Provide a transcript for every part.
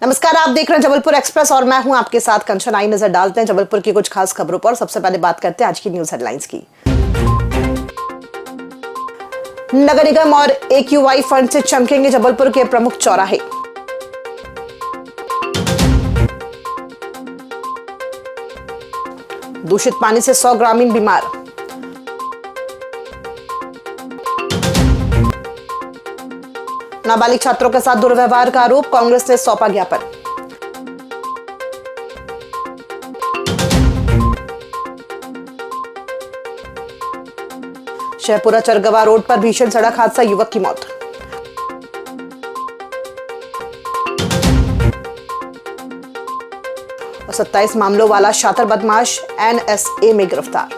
नमस्कार, आप देख रहे हैं जबलपुर एक्सप्रेस और मैं हूं आपके साथ कंचन। आई नजर डालते हैं जबलपुर की कुछ खास खबरों पर। सबसे पहले बात करते हैं आज की न्यूज हेडलाइंस की। नगर निगम और AQI फंड से चमकेंगे जबलपुर के प्रमुख चौराहे। दूषित पानी से 100 ग्रामीण बीमार। नाबालिग छात्रों के साथ दुर्व्यवहार का आरोप, कांग्रेस ने सौंपा ज्ञापन। शहपुरा चरगवा रोड पर भीषण सड़क हादसा, युवक की मौत। और 27 मामलों वाला शातिर बदमाश NSA में गिरफ्तार।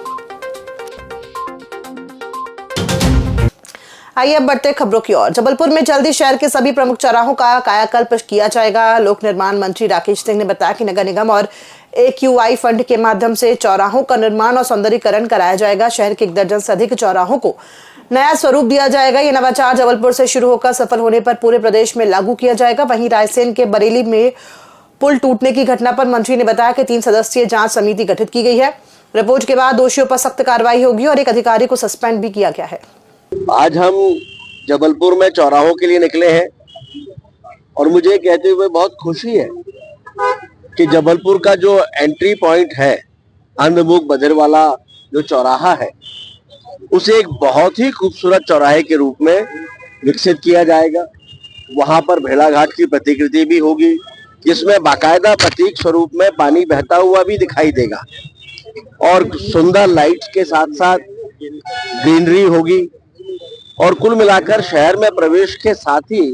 आइए अब बढ़ते खबरों की ओर। जबलपुर में जल्दी शहर के सभी प्रमुख चौराहों का कायाकल्प किया जाएगा। लोक निर्माण मंत्री राकेश सिंह ने बताया कि नगर निगम और AQI फंड के माध्यम से चौराहों का निर्माण और सौंदर्यीकरण कराया जाएगा। शहर के 1 दर्जन से अधिक चौराहों को नया स्वरूप दिया जाएगा। ये नवाचार जबलपुर से शुरू होकर सफल होने पर पूरे प्रदेश में लागू किया जाएगा। वहीं रायसेन के बरेली में पुल टूटने की घटना पर मंत्री ने बताया कि 3 सदस्यीय जांच समिति गठित की गई है। रिपोर्ट के बाद दोषियों पर सख्त कार्रवाई होगी और एक अधिकारी को सस्पेंड भी किया गया है। आज हम जबलपुर में चौराहों के लिए निकले हैं और मुझे कहते हुए बहुत खुशी है कि जबलपुर का जो एंट्री पॉइंट है, अंधमुख बधरवाला जो चौराहा है, उसे एक बहुत ही खूबसूरत चौराहे के रूप में विकसित किया जाएगा। वहां पर भेड़ाघाट की प्रतिकृति भी होगी, जिसमें बाकायदा प्रतीक स्वरूप में पानी बहता हुआ भी दिखाई देगा और सुंदर लाइट्स के साथ साथ ग्रीनरी होगी और कुल मिलाकर शहर में प्रवेश के साथ ही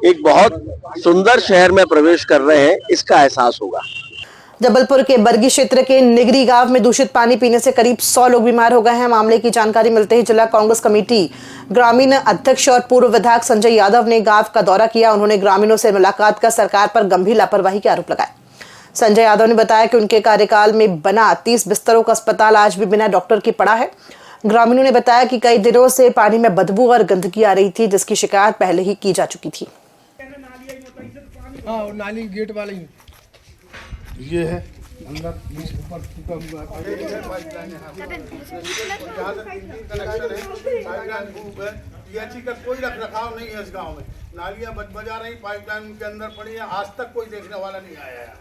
एक बहुत सुंदर शहर में प्रवेश कर रहे हैं, इसका एहसास होगा। जबलपुर के बरगी क्षेत्र के निगरी गांव में दूषित पानी पीने से करीब 100 लोग बीमार हो गए हैं। मामले की जानकारी मिलते ही जिला कांग्रेस कमेटी ग्रामीण अध्यक्ष और पूर्व विधायक संजय यादव ने गांव का दौरा किया। उन्होंने ग्रामीणों से मुलाकात कर सरकार पर गंभीर लापरवाही के आरोप लगाए। संजय यादव ने बताया कि उनके कार्यकाल में बना 30 बिस्तरों का अस्पताल आज भी बिना डॉक्टर के पड़ा है। ग्रामीणों ने बताया कि कई दिनों से पानी में बदबू और गंदगी आ रही थी, जिसकी शिकायत पहले ही की जा चुकी थी। हाँ, नाली गेट वाला ही ये है, अंदर ऊपर टूटा हुआ है। का कोई रख रखाव नहीं है इस गांव में। नालियां बजा रही, पाइपलाइन के अंदर पड़ी है, आज तक कोई देखने वाला नहीं आया है।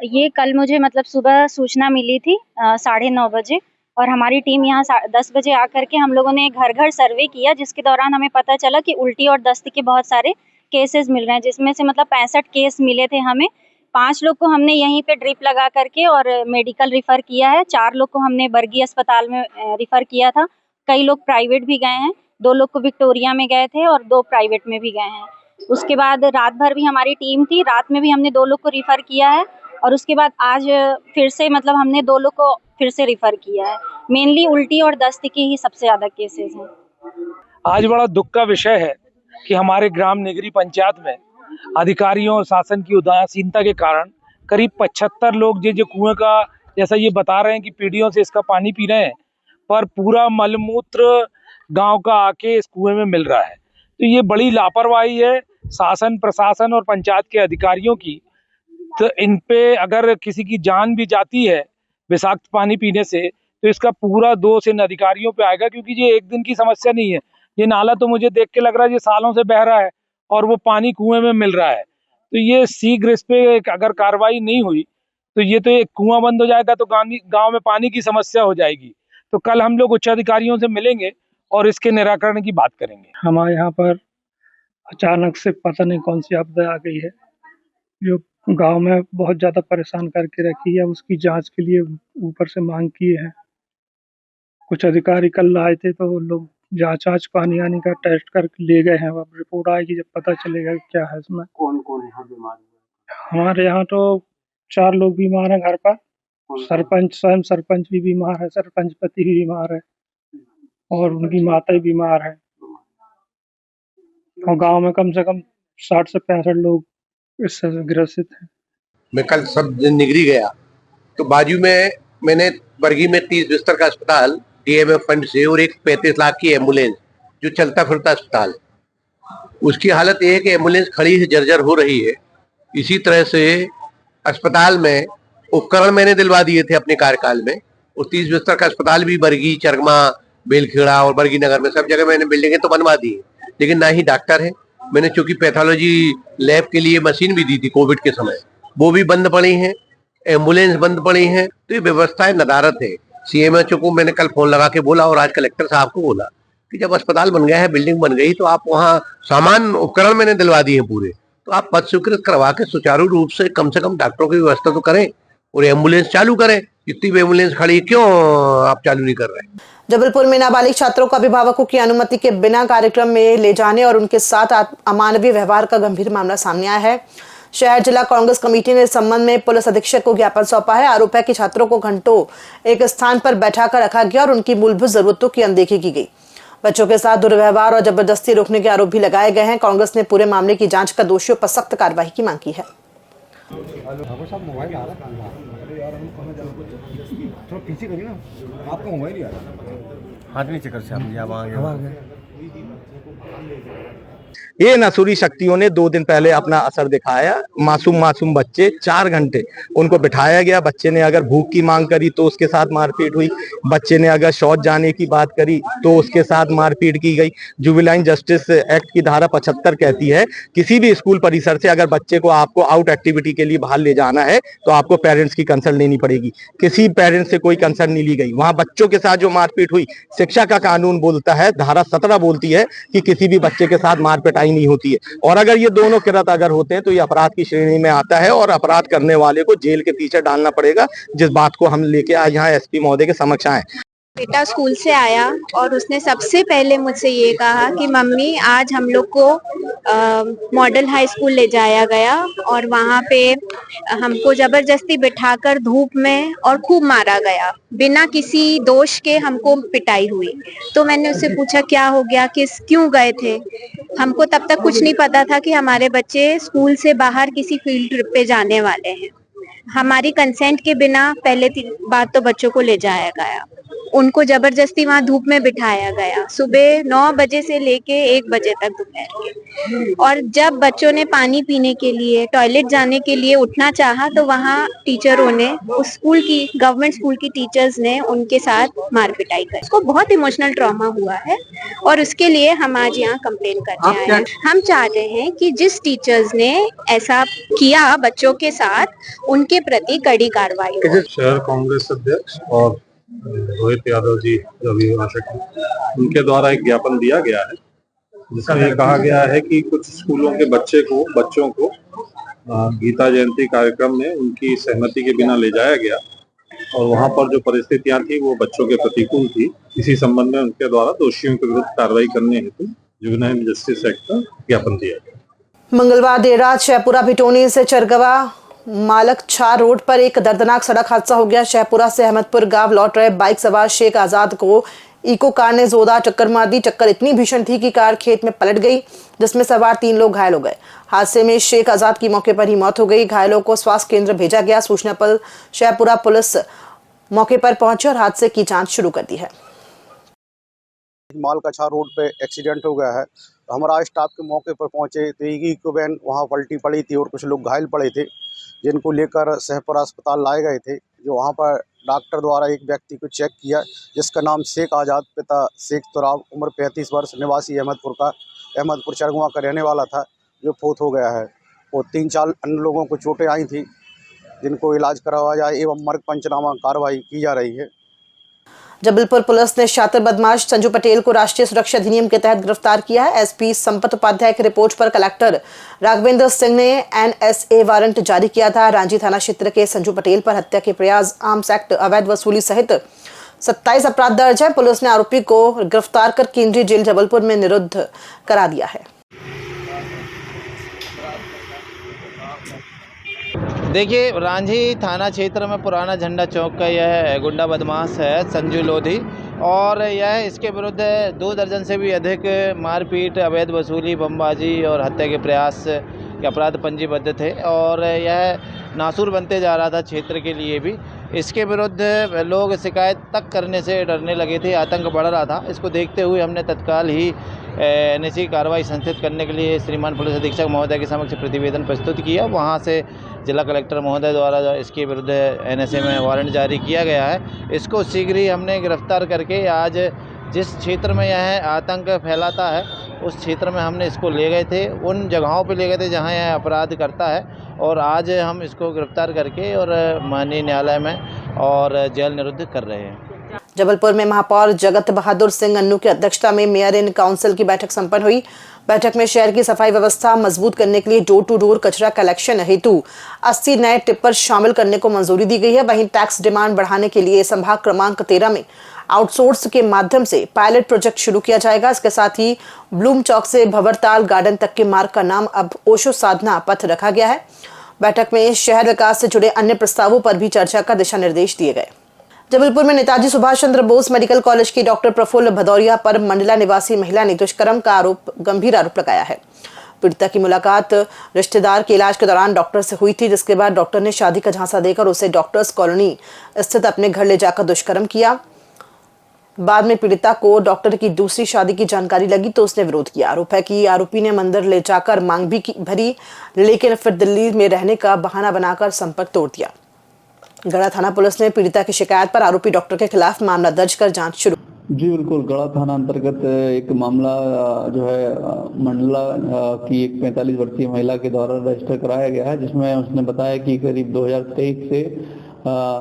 ये कल मुझे सुबह सूचना मिली थी 9:30 बजे, और हमारी टीम यहाँ 10 बजे आकर के हम लोगों ने घर घर सर्वे किया, जिसके दौरान हमें पता चला कि उल्टी और दस्त के बहुत सारे केसेस मिल रहे हैं, जिसमें से 65 केस मिले थे हमें। 5 लोग को हमने यहीं पे ड्रिप लगा करके और मेडिकल रिफ़र किया है। 4 लोग को हमने बरगी अस्पताल में रिफ़र किया था। कई लोग प्राइवेट भी गए हैं, 2 लोग को विक्टोरिया में गए थे और 2 प्राइवेट में भी गए हैं। उसके बाद रात भर भी हमारी टीम थी, रात में भी हमने 2 लोग को रिफ़र किया है और उसके बाद आज फिर से हमने 2 लोग को फिर से रिफ़र किया है। मेनली उल्टी और दस्त के ही सबसे ज़्यादा केसेस हैं। आज बड़ा दुख का विषय है कि हमारे ग्राम निगरी पंचायत में अधिकारियों और शासन की उदासीनता के कारण करीब 75 लोग जो कुएं का, जैसा ये बता रहे हैं कि पीढ़ियों से इसका पानी पी रहे हैं, पर पूरा मलमूत्र गांव का आके इस कुएं में मिल रहा है। तो ये बड़ी लापरवाही है शासन, प्रशासन और पंचायत के अधिकारियों की। तो इन पे अगर किसी की जान भी जाती है विषाक्त पानी पीने से, तो इसका पूरा दोष इन अधिकारियों पे आएगा, क्योंकि ये एक दिन की समस्या नहीं है। ये नाला तो मुझे देख के लग रहा है ये सालों से बह रहा है और वो पानी कुएं में मिल रहा है। तो ये शीघ्र इस पे अगर कार्रवाई नहीं हुई तो ये तो एक कुआं बंद हो जाएगा, तो गांव में पानी की समस्या हो जाएगी। तो कल हम लोग उच्च अधिकारियों से मिलेंगे और इसके निराकरण की बात करेंगे। हमारे यहाँ पर अचानक से पता नहीं कौन सी आपदा आ गई है, जो गांव में बहुत ज्यादा परेशान करके रखी है। उसकी जांच के लिए ऊपर से मांग किए हैं। कुछ अधिकारी कल आए थे, तो लोग जांच पानी आने का टेस्ट करके ले गए हैं। अब रिपोर्ट आएगी, जब पता चलेगा क्या है इसमें। कौन कौन यहाँ बीमार हुआ? हमारे यहाँ तो 4 लोग बीमार हैं घर पर। स्वयं सरपंच भी बीमार है, सरपंच पति भी बीमार है और उनकी माता भी बीमार है। और गांव में कम से कम 60 से 65 लोग इससे ग्रसित हैं। मैं कल सब निगरी गया तो बाजू में मैंने बरगी में 30 बिस्तर का अस्पताल DMF फंड से और एक 35 लाख की एम्बुलेंस, जो चलता फिरता अस्पताल, उसकी हालत ये है कि एम्बुलेंस खड़ी से जर्जर हो रही है इसी तरह से अस्पताल में उपकरण मैंने दिलवा दिए थे अपने कार्यकाल में। उस 30 बिस्तर का अस्पताल भी बरगी, चरमा, बेलखेड़ा और बरगी नगर में सब जगह मैंने बिल्डिंगें तो बनवा दी, लेकिन ना ही डॉक्टर है। मैंने चूंकि पैथोलॉजी लैब के लिए मशीन भी दी थी कोविड के समय, वो भी बंद पड़ी है। एम्बुलेंस बंद पड़ी है। तो ये व्यवस्थाएं नदारत है। सीएमएचओ को मैंने कल फोन लगा के बोला और आज कलेक्टर साहब को बोला कि जब अस्पताल बन गया है, बिल्डिंग बन गई, तो आप वहाँ सामान उपकरण मैंने दिलवा दिए पूरे, तो आप पद स्वीकृत करवा के सुचारू रूप से कम डॉक्टरों की व्यवस्था तो करें और एम्बुलेंस चालू करें। इतनी भी एम्बुलेंस खड़ी क्यों आप चालू नहीं कर रहे? जबलपुर में नाबालिग छात्रों को अभिभावकों की अनुमति के बिना कार्यक्रम में ले जाने और उनके साथ अमानवीय व्यवहार का गंभीर मामला सामने आया है। शहर जिला कांग्रेस कमेटी ने इस संबंध में पुलिस अधीक्षक को ज्ञापन सौंपा है। आरोप है कि छात्रों को घंटों एक स्थान पर बैठाकर रखा गया और उनकी मूलभूत जरूरतों की अनदेखी की गई। बच्चों के साथ दुर्व्यवहार और जबरदस्ती रोकने के आरोप भी लगाए गए हैं। कांग्रेस ने पूरे मामले की जांच कर दोषियों पर सख्त कार्रवाई की मांग की है। हाथ नीचे कर साहब, ये नसूरी शक्तियों ने 2 दिन पहले अपना असर दिखाया। मासूम बच्चे 4 घंटे उनको बिठाया गया। बच्चे ने अगर भूख की मांग करी तो उसके साथ मारपीट हुई। बच्चे ने अगर शौच जाने की बात करी तो उसके साथ मारपीट की गई। जुवेनाइल जस्टिस एक्ट की धारा 75 कहती है किसी भी स्कूल परिसर से अगर बच्चे को आपको आउट एक्टिविटी के लिए बाहर ले जाना है तो आपको पेरेंट्स की कंसल्ट लेनी पड़ेगी। किसी पेरेंट्स से कोई कंसल्ट नहीं ली गई। वहां बच्चों के साथ जो मारपीट हुई, शिक्षा का कानून बोलता है, धारा 17 बोलती है कि किसी भी बच्चे के साथ मारपीटाई नहीं होती है। और अगर ये दोनों किरत अगर होते हैं तो ये अपराध की श्रेणी में आता है और अपराध करने वाले को जेल के पीछे डालना पड़ेगा, जिस बात को हम लेके आज यहाँ एसपी महोदय के समक्ष आए। बेटा स्कूल से आया और उसने सबसे पहले मुझसे ये कहा कि मम्मी आज हम लोग को मॉडल हाई स्कूल ले जाया गया और वहाँ पे हमको जबरदस्ती बिठाकर धूप में और खूब मारा गया, बिना किसी दोष के हमको पिटाई हुई। तो मैंने उससे पूछा क्या हो गया, क्यों गए थे। हमको तब तक कुछ नहीं पता था कि हमारे बच्चे स्कूल से बाहर किसी फील्ड ट्रिप पे जाने वाले हैं। हमारी कंसेंट के बिना पहले बात तो बच्चों को ले जाया गया, उनको जबरदस्ती वहां धूप में बिठाया गया, सुबह 9 बजे से लेके 1 बजे तक दोपहर के। और जब बच्चों ने पानी पीने के लिए, टॉयलेट जाने के लिए उठना चाहा तो वहां टीचरों ने, उस स्कूल की, गवर्नमेंट स्कूल की टीचर्स ने उनके साथ मार पिटाई कर। उसको बहुत इमोशनल ट्रॉमा हुआ है और उसके लिए हम आज यहाँ कंप्लेन करने आए हैं। हम चाहते हैं कि जिस टीचर्स ने ऐसा किया बच्चों के साथ, उनके प्रति कड़ी कार्रवाई हो। शहर कांग्रेस अध्यक्ष और रोहित यादव जी जो अभिभाषक हैं, उनके द्वारा एक ज्ञापन दिया गया है जिसमें ये कहा गया है कि कुछ स्कूलों के बच्चों को गीता जयंती कार्यक्रम में उनकी सहमति के बिना ले जाया गया और वहां पर जो परिस्थितियां थी वो बच्चों के प्रतिकूल थी। इसी संबंध में उनके द्वारा दोषियों के विरुद्ध कार्रवाई करने हेतु जुवेनाइल जस्टिस एक्ट का ज्ञापन दिया गया। मंगलवार देर रात शहपुरा भिटोनी से चरगवा मालकछा रोड पर एक दर्दनाक सड़क हादसा हो गया। शहपुरा से अहमदपुर गांव लौट रहे बाइक सवार शेख आजाद को इको कार ने जोरदार टक्कर मार दी। टक्कर इतनी भीषण थी कि कार खेत में पलट गई, जिसमें सवार 3 लोग घायल हो गए। हादसे में शेख आजाद की मौके पर ही मौत हो गई। घायलों को स्वास्थ्य केंद्र भेजा गया। सूचना पर शहपुरा पुलिस मौके पर पहुंची और हादसे की जांच शुरू कर दी है। मालकछा रोड पे एक्सीडेंट हो गया है। हमारा स्टाफ के मौके पर पहुंचे तो इको वैन वहाँ पलटी पड़ी थी और कुछ लोग घायल पड़े थे, जिनको लेकर शहपुरा अस्पताल लाए गए थे। जो वहाँ पर डॉक्टर द्वारा एक व्यक्ति को चेक किया जिसका नाम शेख आज़ाद, पिता शेख तुराब, उम्र 35 वर्ष, निवासी अहमदपुर चरगवा का रहने वाला था, जो फोत हो गया है। और 3-4 अन्य लोगों को चोटें आई थी, जिनको इलाज करवाया जाए एवं मर्ग पंचनामा कार्रवाई की जा रही है। जबलपुर पुलिस ने शातिर बदमाश संजू पटेल को राष्ट्रीय सुरक्षा अधिनियम के तहत गिरफ्तार किया है। एसपी संपत उपाध्याय की रिपोर्ट पर कलेक्टर राघवेंद्र सिंह ने एनएसए वारंट जारी किया था। रांची थाना क्षेत्र के संजू पटेल पर हत्या के प्रयास, आर्म्स एक्ट, अवैध वसूली सहित 27 अपराध दर्ज है। पुलिस ने आरोपी को गिरफ्तार कर केंद्रीय जेल जबलपुर में निरुद्ध करा दिया है। देखिए, रांझी थाना क्षेत्र में पुराना झंडा चौक का यह गुंडा बदमाश है संजू लोधी, और यह इसके विरुद्ध 2 दर्जन से भी अधिक मारपीट, अवैध वसूली, बमबाजी और हत्या के प्रयास के अपराध पंजीबद्ध थे और यह नासूर बनते जा रहा था क्षेत्र के लिए भी। इसके विरुद्ध लोग शिकायत तक करने से डरने लगे थे, आतंक बढ़ रहा था। इसको देखते हुए हमने तत्काल ही NAC की कार्रवाई संस्थित करने के लिए श्रीमान पुलिस अधीक्षक महोदय के समक्ष प्रतिवेदन प्रस्तुत किया। वहाँ से जिला कलेक्टर महोदय द्वारा इसके विरुद्ध NSA में वारंट जारी किया गया है। इसको शीघ्र ही हमने गिरफ्तार करके आज जिस क्षेत्र में यह आतंक फैलाता है उस क्षेत्र में हमने इसको ले गए थे, उन जगहों पे ले गए थे जहां यह अपराध करता है, और आज हम इसको गिरफ्तार करके और माननीय न्यायालय में और जेल निरुद्ध कर रहे हैं। जबलपुर में महापौर जगत बहादुर सिंह अन्नू की अध्यक्षता में मेयर इन काउंसिल की बैठक संपन्न हुई। बैठक में शहर की सफाई व्यवस्था मजबूत करने के लिए डोर टू डोर कचरा कलेक्शन हेतु 80 नए टिप्पर शामिल करने को मंजूरी दी गई है। वहीं टैक्स डिमांड बढ़ाने के लिए संभाग क्रमांक 13 में आउटसोर्स के माध्यम से पायलट प्रोजेक्ट शुरू किया जाएगा। इसके साथ ही ब्लूम चौक से भंवरताल गार्डन तक के मार्ग का नाम अब ओशो साधना पथ रखा गया है। बैठक में शहर विकास से जुड़े अन्य प्रस्तावों पर भी चर्चा का दिशा निर्देश दिए गए। जबलपुर में नेताजी सुभाष चंद्र बोस मेडिकल कॉलेज की डॉक्टर प्रफुल्ल भदौरिया पर मंडला निवासी महिला ने दुष्कर्म का गंभीर आरोप लगाया है। पीड़िता की मुलाकात रिश्तेदार के इलाज के दौरान डॉक्टर से हुई थी, जिसके बाद डॉक्टर ने शादी का झांसा देकर उसे डॉक्टर्स कॉलोनी स्थित अपने घर ले जाकर दुष्कर्म किया। बाद में पीड़िता को डॉक्टर की दूसरी शादी की जानकारी लगी तो उसने विरोध किया। आरोप है कि आरोपी ने मंदिर ले जाकर मांग भी भरी, लेकिन फिर दिल्ली में रहने का बहाना बनाकर संपर्क तोड़ दिया। गढ़ा थाना पुलिस ने पीड़िता की शिकायत पर आरोपी डॉक्टर के खिलाफ मामला दर्ज कर जांच शुरू। जी बिल्कुल, गढ़ा थाना अंतर्गत एक मामला जो है मंडला की एक 45 वर्षीय महिला के द्वारा रजिस्टर कराया गया है, जिसमें उसने बताया कि करीब 2023 से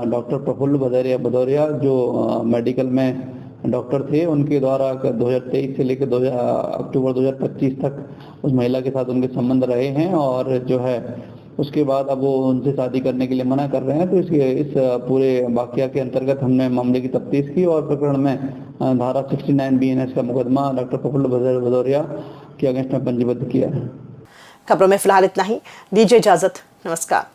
डॉक्टर प्रफुल्ल भदौरिया जो मेडिकल में डॉक्टर थे, उनके द्वारा 2023 से लेकर अक्टूबर 2025 तक उस महिला के साथ उनके संबंध रहे हैं, और जो है उसके बाद अब वो उनसे शादी करने के लिए मना कर रहे हैं। तो इस पूरे वाकया के अंतर्गत हमने मामले की तफ्तीश की और प्रकरण में धारा 69 BNS का मुकदमा डॉक्टर प्रफुल्ल भदौरिया के अगेंस्ट में पंजीबद्ध किया है। खबरों में फिलहाल इतना ही। दीजिए इजाजत, नमस्कार।